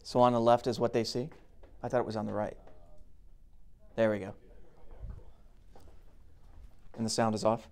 So on the left is what they see? I thought it was on the right. There we go. And the sound is off?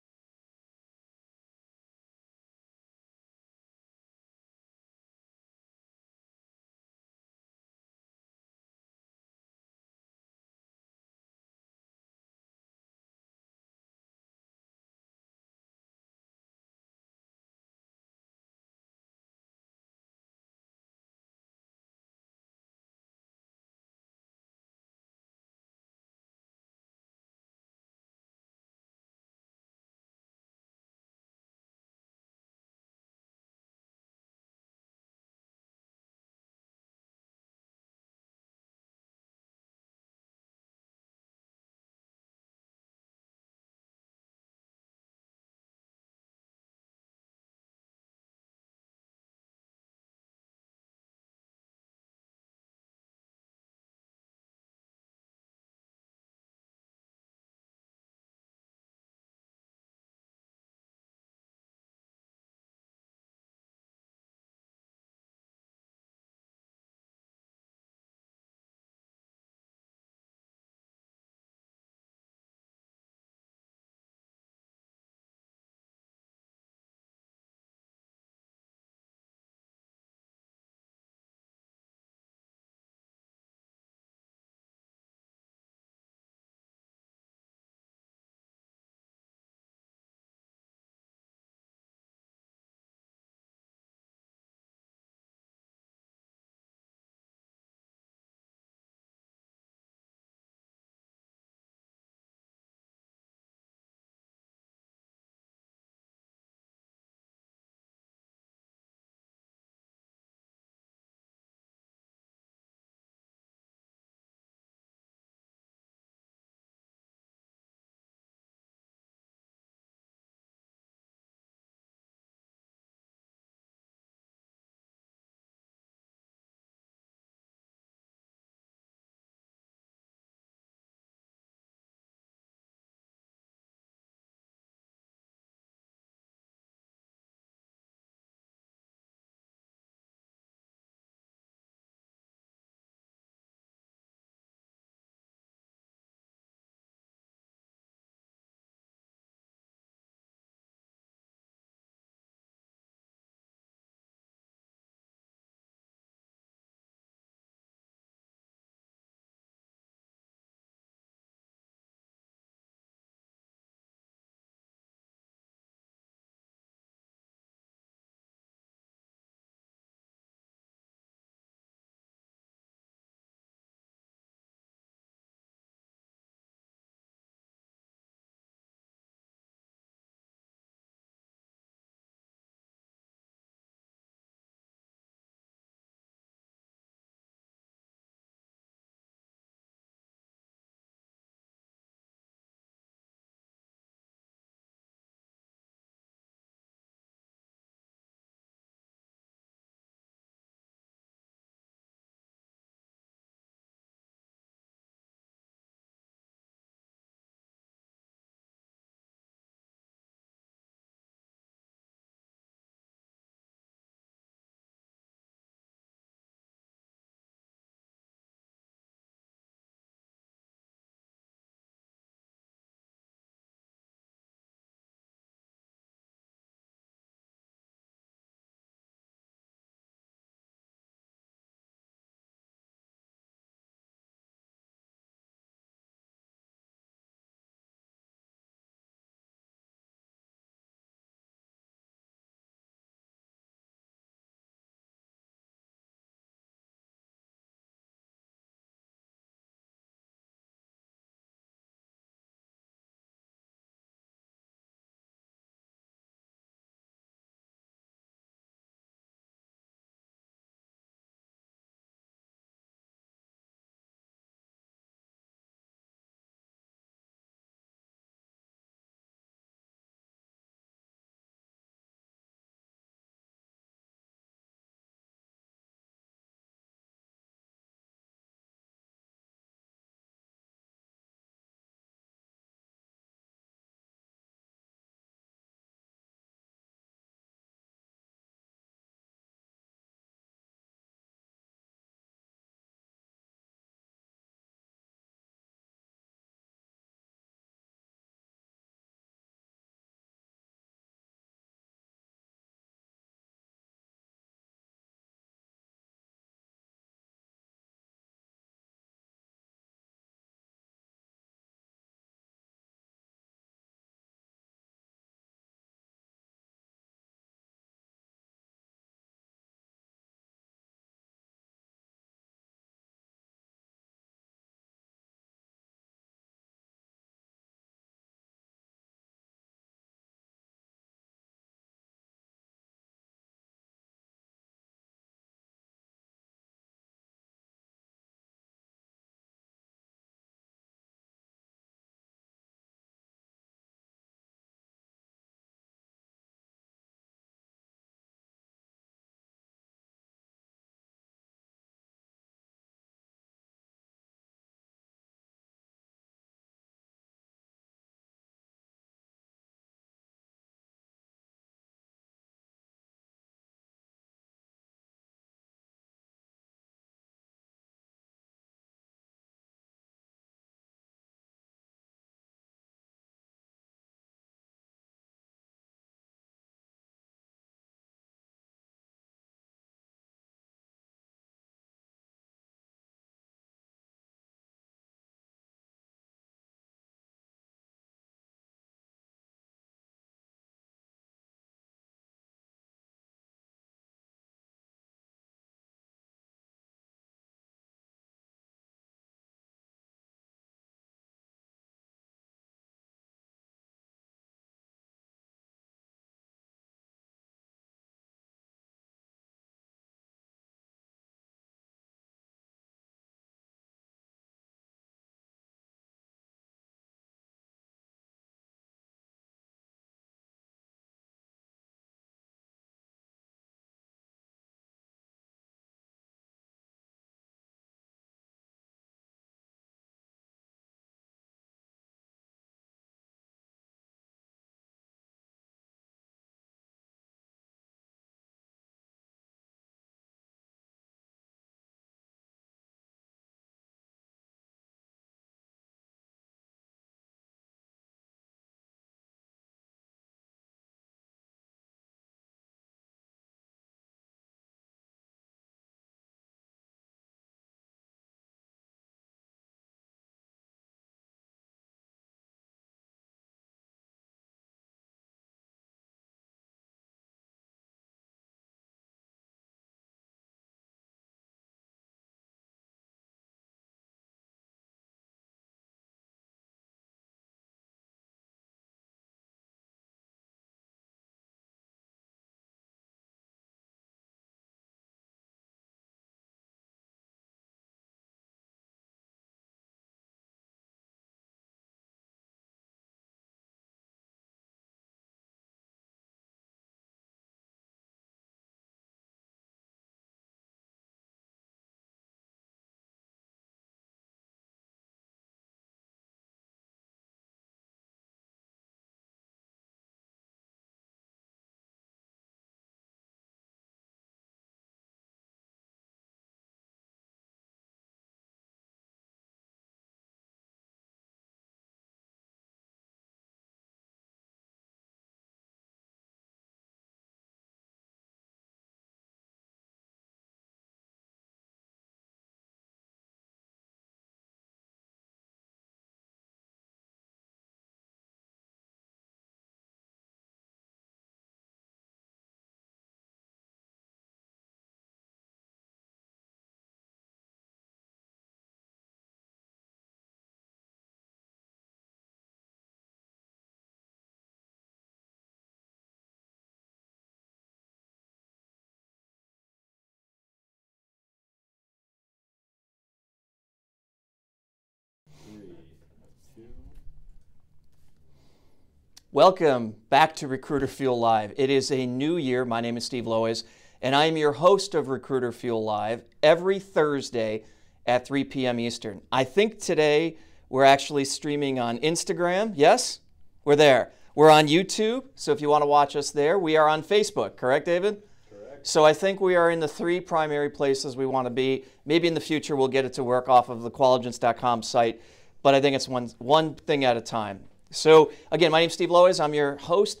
Welcome back to Recruiter Fuel Live. It is a new year. My name is Steve Lois, and I am your host of Recruiter Fuel Live every Thursday at 3 p.m. Eastern. I think today we're actually streaming on Instagram. Yes? We're there. We're on YouTube, so if you want to watch us there. We are on Facebook, correct, David? Correct. So I think we are in the three primary places we want to be. Maybe in the future we'll get it to work off of the Qualigence.com site, but I think it's one thing at a time. So again, my name's Steve Lois. I'm your host.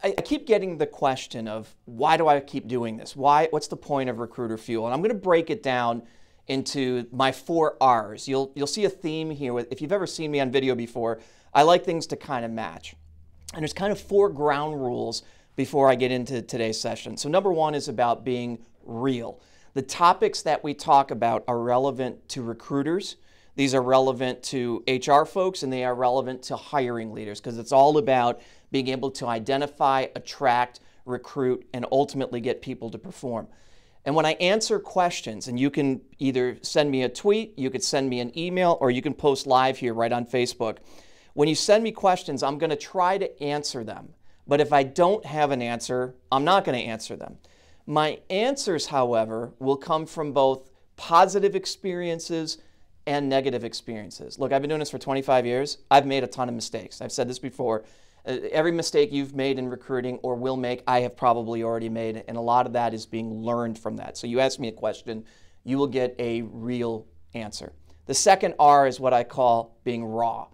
I keep getting the question of why do I keep doing this? What's the point of Recruiter Fuel? And I'm going to break it down into my 4 R's. You'll see a theme here. If you've ever seen me on video before, I like things to kind of match. And there's kind of 4 ground rules before I get into today's session. So number 1 is about being real. The topics that we talk about are relevant to recruiters. These are relevant to HR folks, and they are relevant to hiring leaders because it's all about being able to identify, attract, recruit, and ultimately get people to perform. And when I answer questions, and you can either send me a tweet, you could send me an email, or you can post live here right on Facebook. When you send me questions, I'm going to try to answer them. But if I don't have an answer, I'm not going to answer them. My answers, however, will come from both positive experiences and negative experiences. Look, I've been doing this for 25 years. I've made a ton of mistakes. I've said this before. Every mistake you've made in recruiting or will make, I have probably already made, and a lot of that is being learned from that. So you ask me a question, you will get a real answer. The second R is what I call being raw.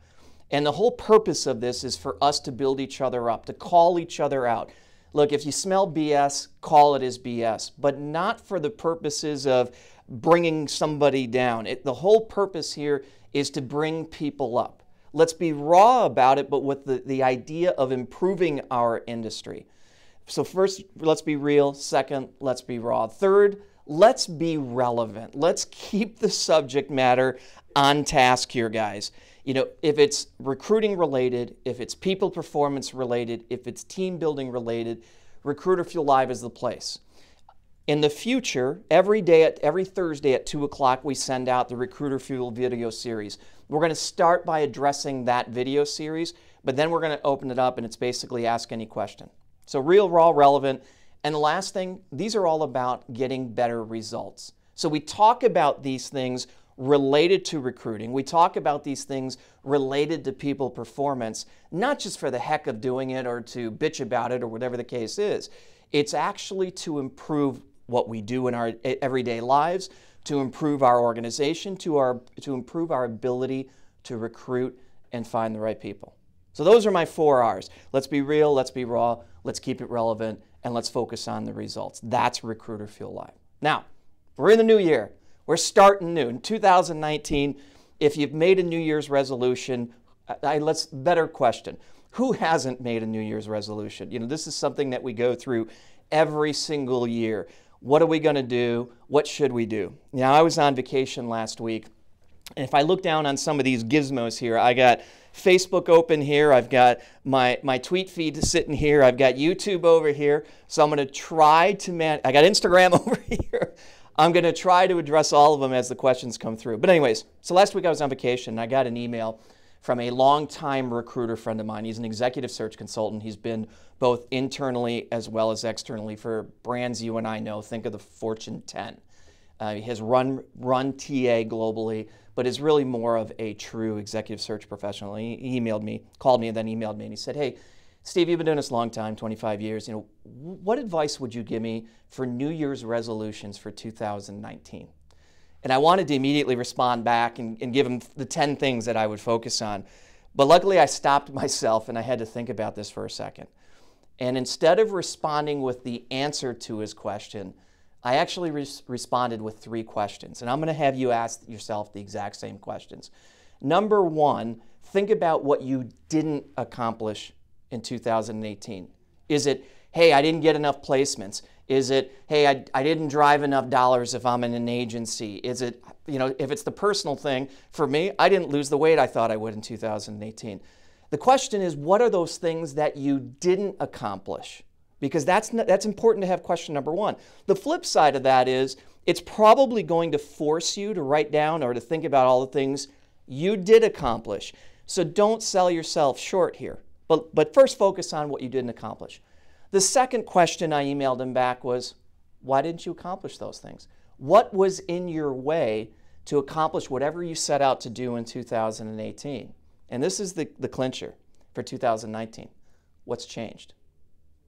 And the whole purpose of this is for us to build each other up, to call each other out. Look, if you smell BS, call it as BS, but not for the purposes of bringing somebody down. The whole purpose here is to bring people up. Let's be raw about it, but with the idea of improving our industry. So first, let's be real. Second, let's be raw. Third, let's be relevant. Let's keep the subject matter on task here, guys. You know, if it's recruiting related, if it's people performance related, if it's team building related, Recruiter Fuel Live is the place. In the future, every Thursday at 2 o'clock, we send out the Recruiter Fuel video series. We're going to start by addressing that video series, but then we're going to open it up and it's basically ask any question. So real, raw, relevant. And the last thing, these are all about getting better results. So we talk about these things related to recruiting. We talk about these things related to people performance, not just for the heck of doing it or to bitch about it or whatever the case is. It's actually to improve what we do in our everyday lives, to improve our organization, to improve our ability to recruit and find the right people. So those are my 4 R's. Let's be real, let's be raw, let's keep it relevant, and let's focus on the results. That's Recruiter Fuel Live. Now, we're in the new year. We're starting new. In 2019, if you've made a New Year's resolution, better question. Who hasn't made a New Year's resolution? You know, this is something that we go through every single year. What are we going to do? What should we do? Now, I was on vacation last week, and if I look down on some of these gizmos here, I got Facebook open here, I've got my tweet feed sitting here, I've got YouTube over here, so I'm going to try to I got Instagram over here. I'm going to try to address all of them as the questions come through. But anyways, so last week I was on vacation, and I got an email from a longtime recruiter friend of mine. He's an executive search consultant. He's been both internally as well as externally for brands you and I know. Think of the Fortune 10. He has run TA globally, but is really more of a true executive search professional. He emailed me, called me, and then emailed me, and he said, "Hey, Steve, you've been doing this a long time, 25 years. You know, what advice would you give me for New Year's resolutions for 2019? And I wanted to immediately respond back and give him the 10 things that I would focus on. But luckily, I stopped myself and I had to think about this for a second. And instead of responding with the answer to his question, I actually responded with 3 questions. And I'm going to have you ask yourself the exact same questions. Number 1, think about what you didn't accomplish in 2018. Is it, hey, I didn't get enough placements? Is it, hey, I didn't drive enough dollars if I'm in an agency? Is it, you know, if it's the personal thing, for me, I didn't lose the weight I thought I would in 2018. The question is, what are those things that you didn't accomplish? Because that's important to have question number 1. The flip side of that is, it's probably going to force you to write down or to think about all the things you did accomplish. So don't sell yourself short here. But first focus on what you didn't accomplish. The second question I emailed him back was, why didn't you accomplish those things? What was in your way to accomplish whatever you set out to do in 2018? And this is the clincher for 2019. What's changed?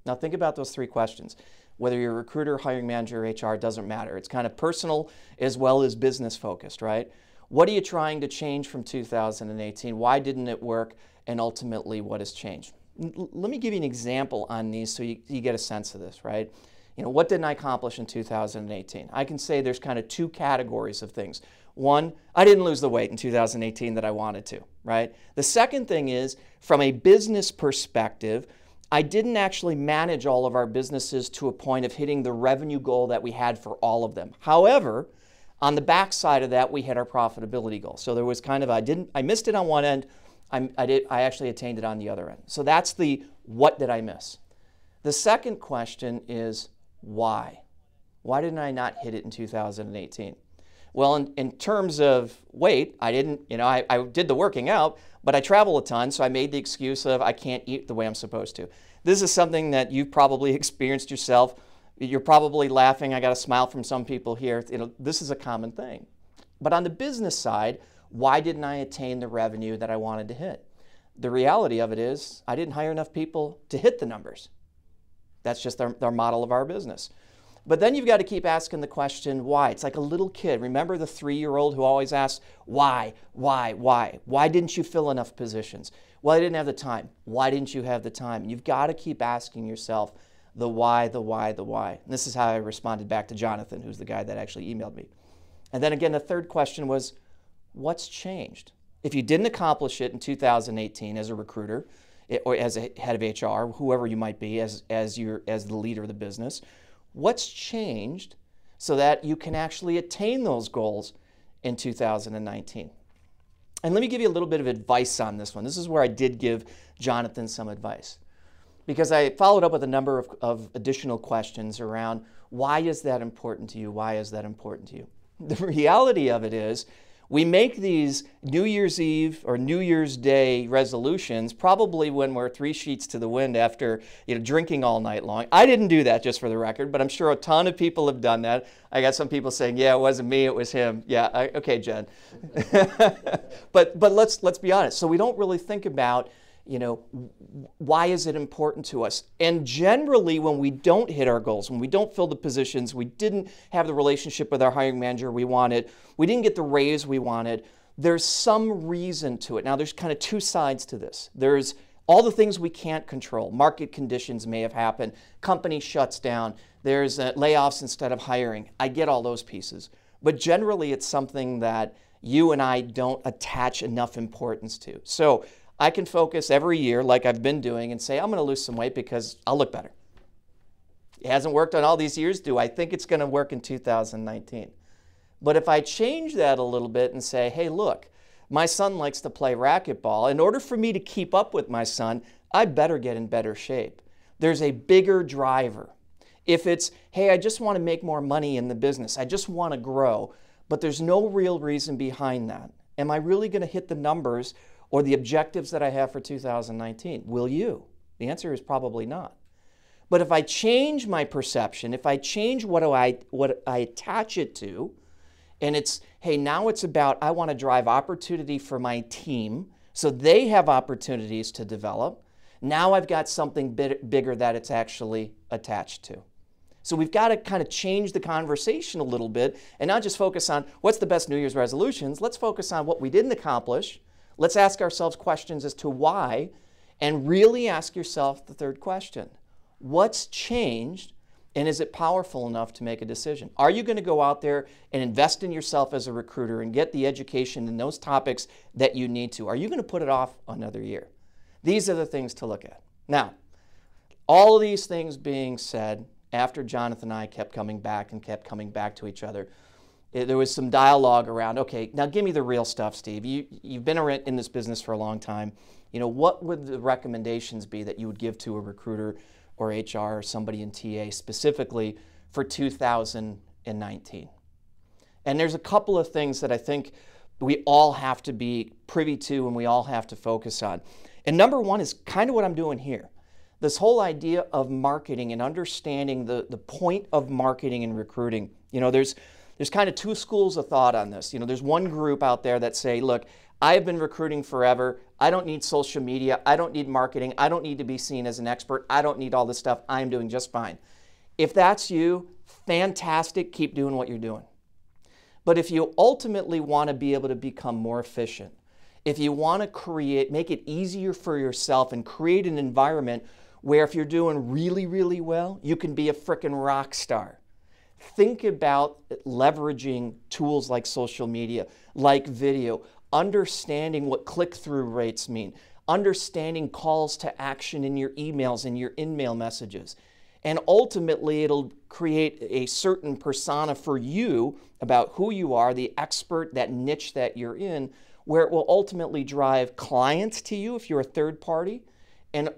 Now think about those three questions. Whether you're a recruiter, hiring manager, or HR, doesn't matter. It's kind of personal as well as business focused, right? What are you trying to change from 2018? Why didn't it work? And ultimately, what has changed? Let me give you an example on these so you get a sense of this, right? What didn't I accomplish in 2018? I can say there's kind of two categories of things. One, I didn't lose the weight in 2018 that I wanted to, right? The second thing is, from a business perspective, I didn't actually manage all of our businesses to a point of hitting the revenue goal that we had for all of them. However, on the back side of that, we hit our profitability goal. So there was kind of, I missed it on one end, I actually attained it on the other end. So that's the what did I miss? The second question is why? Why didn't I not hit it in 2018? Well, in terms of weight, I didn't, I did the working out, but I travel a ton, so I made the excuse of I can't eat the way I'm supposed to. This is something that you've probably experienced yourself. You're probably laughing. I got a smile from some people here. This is a common thing. But on the business side, why didn't I attain the revenue that I wanted to hit? The reality of it is I didn't hire enough people to hit the numbers. That's just their model of our business. But then you've got to keep asking the question, why? It's like a little kid. Remember the 3-year-old who always asks, why? Why didn't you fill enough positions? Well, I didn't have the time. Why didn't you have the time? You've got to keep asking yourself the why, the why, the why. And this is how I responded back to Jonathan, who's the guy that actually emailed me. And then again, the third question was, what's changed? If you didn't accomplish it in 2018 as a recruiter, or as a head of HR, whoever you might be as the leader of the business, what's changed so that you can actually attain those goals in 2019? And let me give you a little bit of advice on this one. This is where I did give Jonathan some advice, because I followed up with a number of additional questions around why is that important to you? Why is that important to you? The reality of it is we make these New Year's Eve or New Year's Day resolutions probably when we're 3 sheets to the wind after drinking all night long. I didn't do that, just for the record, but I'm sure a ton of people have done that. I got some people saying, yeah, it wasn't me, it was him. Yeah, okay, Jen. but let's be honest. So we don't really think about why is it important to us? And generally, when we don't hit our goals, when we don't fill the positions, we didn't have the relationship with our hiring manager we wanted, we didn't get the raise we wanted, there's some reason to it. Now, there's kind of two sides to this. There's all the things we can't control. Market conditions may have happened. Company shuts down. There's layoffs instead of hiring. I get all those pieces. But generally, it's something that you and I don't attach enough importance to. So I can focus every year, like I've been doing, and say, I'm going to lose some weight because I'll look better. It hasn't worked on all these years. Do I think it's going to work in 2019? But if I change that a little bit and say, hey, look, my son likes to play racquetball. In order for me to keep up with my son, I better get in better shape. There's a bigger driver. If it's, hey, I just want to make more money in the business, I just want to grow, but there's no real reason behind that. Am I really going to hit the numbers or the objectives that I have for 2019? Will you? The answer is probably not. But if I change my perception, if I change what I attach it to, and it's, hey, now it's about I want to drive opportunity for my team so they have opportunities to develop. Now I've got something bigger that it's actually attached to. So we've got to kind of change the conversation a little bit and not just focus on what's the best New Year's resolutions. Let's focus on what we didn't accomplish. Let's ask ourselves questions as to why, and really ask yourself the third question. What's changed, and is it powerful enough to make a decision? Are you going to go out there and invest in yourself as a recruiter and get the education in those topics that you need to? Are you going to put it off another year? These are the things to look at. Now, all of these things being said, after Jonathan and I kept coming back to each other, there was some dialogue around, okay, now give me the real stuff, Steve. You've been in this business for a long time. What would the recommendations be that you would give to a recruiter or HR or somebody in TA specifically for 2019? And there's a couple of things that I think we all have to be privy to and we all have to focus on. And number one is kind of what I'm doing here. This whole idea of marketing and understanding the point of marketing and recruiting. You know, there's kind of two schools of thought on this. You know, there's one group out there that say, look, I've been recruiting forever. I don't need social media. I don't need marketing. I don't need to be seen as an expert. I don't need all this stuff. I'm doing just fine. If that's you, fantastic. Keep doing what you're doing. But if you ultimately want to be able to become more efficient, if you want to make it easier for yourself and create an environment where if you're doing really, really well, you can be a frickin' rock star. Think about leveraging tools like social media, like video, understanding what click-through rates mean, understanding calls to action in your emails and your in-mail messages. And ultimately, it'll create a certain persona for you about who you are, the expert, that niche that you're in, where it will ultimately drive clients to you if you're a third party, and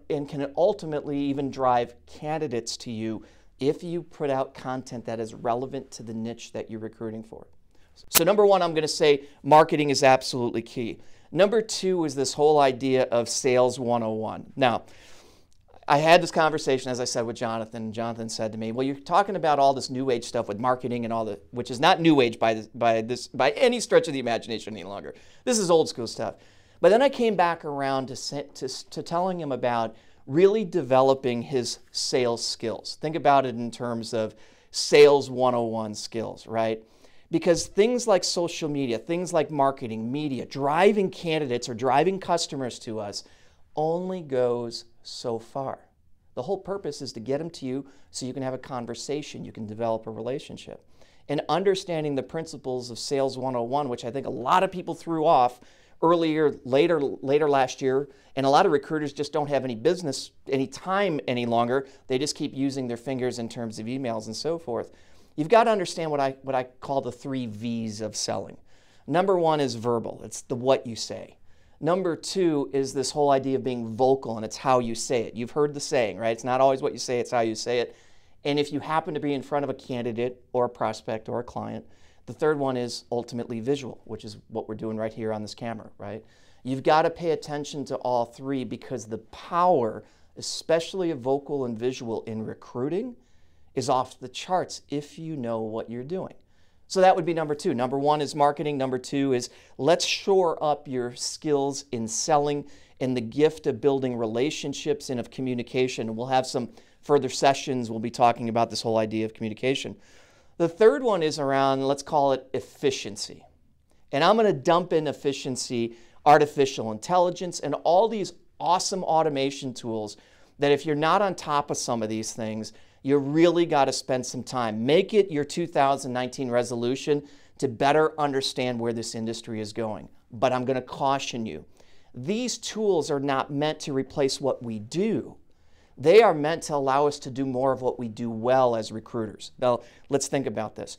can ultimately even drive candidates to you if you put out content that is relevant to the niche that you're recruiting for. So number one, I'm going to say marketing is absolutely key. Number two is this whole idea of sales 101. Now, I had this conversation, as I said, with Jonathan, and Jonathan said to me, well, you're talking about all this new age stuff with marketing and all that, which is not new age by any stretch of the imagination any longer. This is old school stuff. But then I came back around to telling him about really developing his sales skills. Think about it in terms of sales 101 skills, right? Because things like social media, things like marketing, media, driving candidates or driving customers to us only goes so far. The whole purpose is to get them to you so you can have a conversation, you can develop a relationship. And understanding the principles of Sales 101, which I think a lot of people threw off later last year, and a lot of recruiters just don't have any time any longer. They just keep using their fingers in terms of emails and so forth. You've got to understand what I call the 3 V's of selling. Number one is verbal. It's the what you say. Number two is this whole idea of being vocal, and it's how you say it. You've heard the saying, right? It's not always what you say, it's how you say it. And if you happen to be in front of a candidate or a prospect or a client, the third one is ultimately visual, which is what we're doing right here on this camera, right? You've got to pay attention to all 3 because the power, especially of vocal and visual in recruiting, is off the charts if you know what you're doing. So that would be number 2. Number 1 is marketing. Number 2 is let's shore up your skills in selling and the gift of building relationships and of communication. And we'll have some further sessions. We'll be talking about this whole idea of communication. The third one is around, let's call it efficiency. And I'm going to dump in efficiency, artificial intelligence, and all these awesome automation tools that if you're not on top of some of these things, you really got to spend some time. Make it your 2019 resolution to better understand where this industry is going. But I'm going to caution you, these tools are not meant to replace what we do. They are meant to allow us to do more of what we do well as recruiters. Now, let's think about this.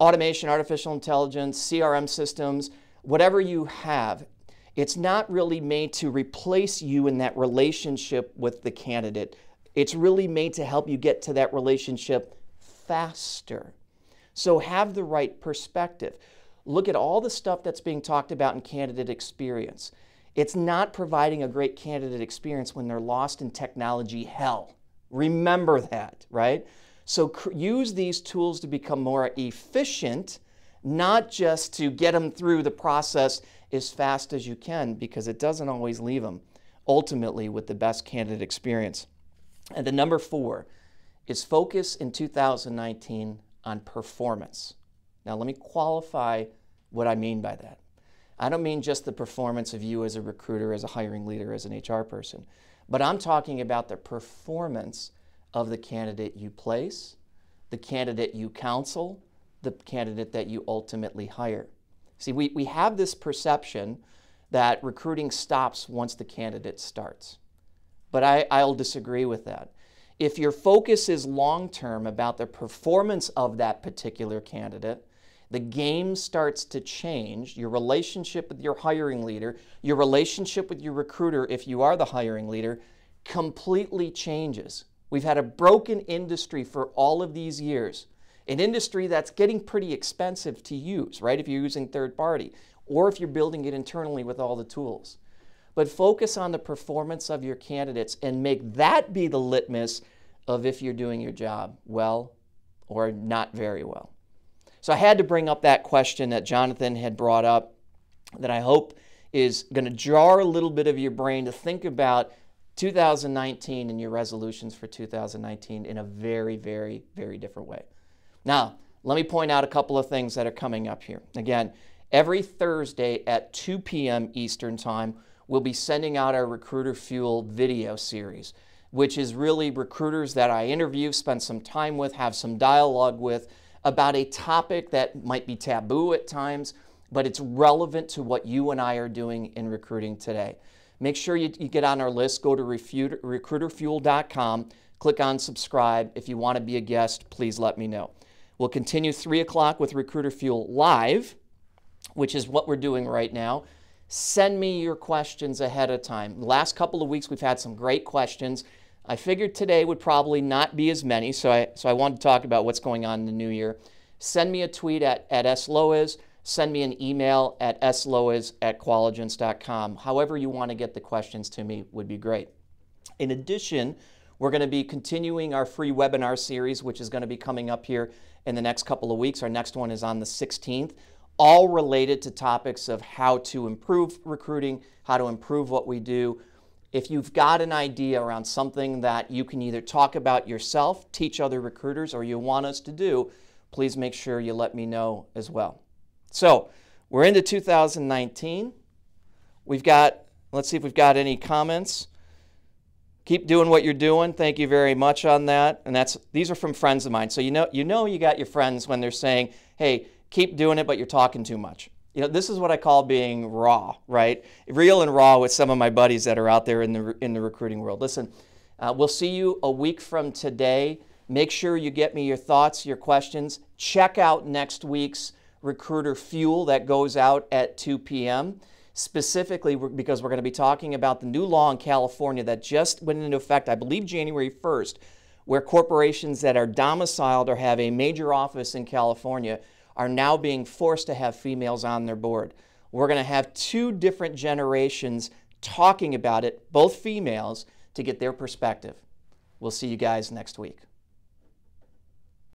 Automation, artificial intelligence, CRM systems, whatever you have, it's not really made to replace you in that relationship with the candidate. It's really made to help you get to that relationship faster. So have the right perspective. Look at all the stuff that's being talked about in candidate experience. It's not providing a great candidate experience when they're lost in technology hell. Remember that, right? So use these tools to become more efficient, not just to get them through the process as fast as you can, because it doesn't always leave them ultimately with the best candidate experience. And the number 4 is focus in 2019 on performance. Now let me qualify what I mean by that. I don't mean just the performance of you as a recruiter, as a hiring leader, as an HR person, but I'm talking about the performance of the candidate you place, the candidate you counsel, the candidate that you ultimately hire. See, we have this perception that recruiting stops once the candidate starts, but I'll disagree with that. If your focus is long-term about the performance of that particular candidate, the game starts to change. Your relationship with your hiring leader, your relationship with your recruiter, if you are the hiring leader, completely changes. We've had a broken industry for all of these years, an industry that's getting pretty expensive to use, right, if you're using third party, or if you're building it internally with all the tools. but focus on the performance of your candidates and make that be the litmus of if you're doing your job well or not very well. So I had to bring up that question that Jonathan had brought up that I hope is going to jar a little bit of your brain to think about 2019 and your resolutions for 2019 in a very, very, very different way. Now, let me point out a couple of things that are coming up here. Again, every Thursday at 2 p.m. Eastern Time, we'll be sending out our Recruiter Fuel video series, which is really recruiters that I interview, spend some time with, have some dialogue with about a topic that might be taboo at times, but it's relevant to what you and I are doing in recruiting today. Make sure you get on our list. Go to recruiterfuel.com, click on subscribe. If you want to be a guest, please let me know. We'll continue 3 o'clock with Recruiter Fuel Live, which is what we're doing right now. Send me your questions ahead of time. The last couple of weeks, we've had some great questions. I figured today would probably not be as many, so I wanted to talk about what's going on in the new year. Send me a tweet at slois. Send me an email at slois@qualigence.com. However you want to get the questions to me would be great. In addition, we're going to be continuing our free webinar series, which is going to be coming up here in the next couple of weeks. Our next one is on the 16th, all related to topics of how to improve recruiting, how to improve what we do. If you've got an idea around something that you can either talk about yourself, teach other recruiters, or you want us to do, please make sure you let me know as well. So we're into 2019. Let's see if we've got any comments. Keep doing what you're doing. Thank you very much on that. And these are from friends of mine. So you know you got your friends when they're saying, hey, keep doing it, but you're talking too much. You know, this is what I call being raw, right? Real and raw with some of my buddies that are out there in the recruiting world. Listen, we'll see you a week from today. Make sure you get me your thoughts, your questions. Check out next week's Recruiter Fuel that goes out at 2 p.m. specifically because we're going to be talking about the new law in California that just went into effect, I believe, January 1st, where corporations that are domiciled or have a major office in California are now being forced to have females on their board. We're going to have 2 different generations talking about it, both females, to get their perspective. We'll see you guys next week.